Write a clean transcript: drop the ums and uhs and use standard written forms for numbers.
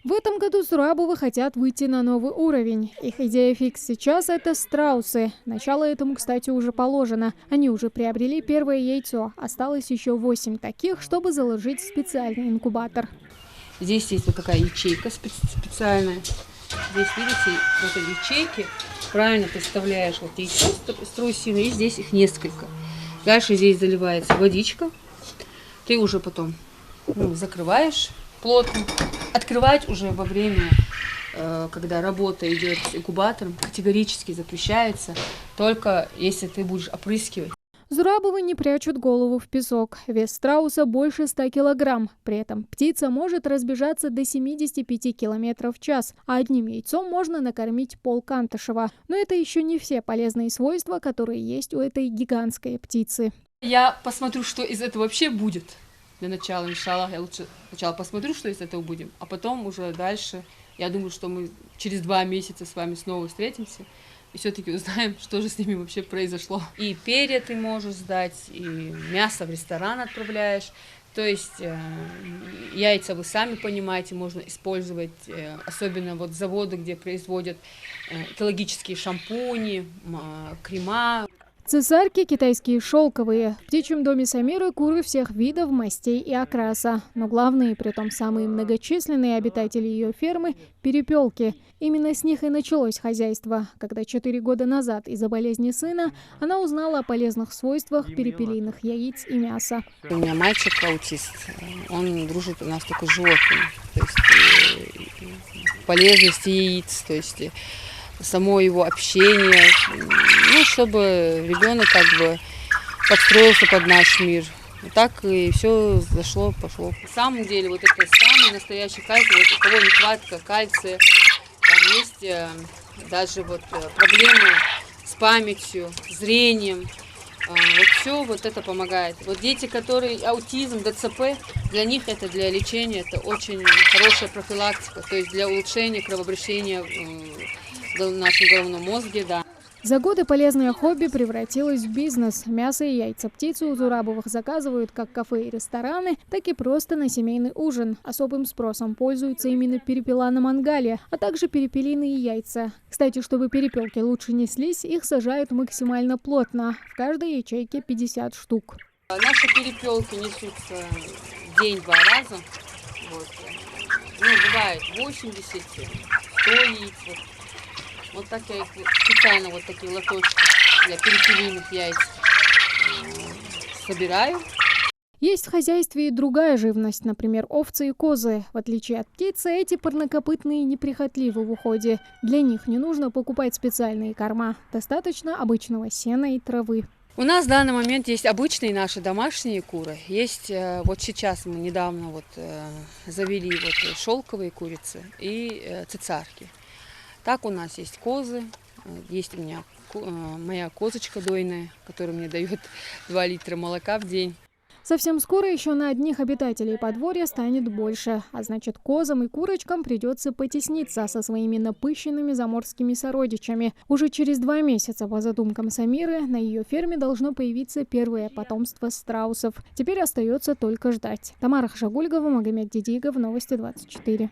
В этом году Зурабовы хотят выйти на новый уровень. Их идея фикс сейчас – это страусы. Начало этому, кстати, уже положено. Они уже приобрели первое яйцо. Осталось еще 8 таких, чтобы заложить в специальный инкубатор. Здесь есть вот такая ячейка специальная. Здесь, видите, в этой ячейке правильно представляешь вот яйцо страусиное, и здесь их несколько. Дальше здесь заливается водичка. Ты уже потом закрываешь плотно. Открывать уже во время, когда работа идет с инкубатором, категорически запрещается, только если ты будешь опрыскивать. Зурабовы не прячут голову в песок. Вес страуса больше 100 килограмм. При этом птица может разбежаться до 75 километров в час, а одним яйцом можно накормить полкантышева. Но это еще не все полезные свойства, которые есть у этой гигантской птицы. Я посмотрю, что из этого вообще будет. Для начала, иншаллах, я лучше сначала посмотрю, что из этого будем, а потом уже дальше. Я думаю, что мы через 2 месяца с вами снова встретимся и все-таки узнаем, что же с ними вообще произошло. И перья ты можешь сдать, и мясо в ресторан отправляешь. То есть яйца, вы сами понимаете, можно использовать, особенно вот заводы, где производят экологические шампуни, крема. Цесарки китайские шелковые. В птичьем доме Самиры куры всех видов, мастей и окраса. Но главные, притом самые многочисленные обитатели ее фермы – перепелки. Именно с них и началось хозяйство, когда 4 года назад из-за болезни сына она узнала о полезных свойствах перепелиных яиц и мяса. У меня мальчик аутист, он дружит у нас только с животными. То есть полезности яиц, то есть само его общение, чтобы ребенок как бы подстроился под наш мир. Так и все пошло. На самом деле, вот это самый настоящий кальций, вот у кого нехватка кальция, там есть даже вот проблемы с памятью, зрением. Вот все вот это помогает. Вот дети, которые аутизм, ДЦП, для них это для лечения это очень хорошая профилактика, то есть для улучшения кровообращения в нашем головном мозге, да. За годы полезное хобби превратилось в бизнес. Мясо и яйца птицы у Зурабовых заказывают как кафе и рестораны, так и просто на семейный ужин. Особым спросом пользуются именно перепела на мангале, а также перепелиные яйца. Кстати, чтобы перепелки лучше неслись, их сажают максимально плотно. В каждой ячейке 50 штук. Наши перепелки несутся в день 2 раза. Вот. Бывает 80, 100 яиц. Вот так я их специально, вот такие лоточки для перепелиных яиц собираю. Есть в хозяйстве и другая живность, например, овцы и козы. В отличие от птицы, эти парнокопытные неприхотливы в уходе. Для них не нужно покупать специальные корма. Достаточно обычного сена и травы. У нас в данный момент есть обычные наши домашние куры. Есть вот сейчас мы недавно завели шелковые курицы и цицарки. Так у нас есть козы, есть у меня моя козочка дойная, которая мне дает 2 литра молока в день. Совсем скоро еще на одних обитателей подворья станет больше, а значит козам и курочкам придется потесниться со своими напыщенными заморскими сородичами. Уже через 2 месяца, по задумкам Самиры, на ее ферме должно появиться первое потомство страусов. Теперь остается только ждать. Тамара Хашагульгова, Магомед Дидигов, Новости 24.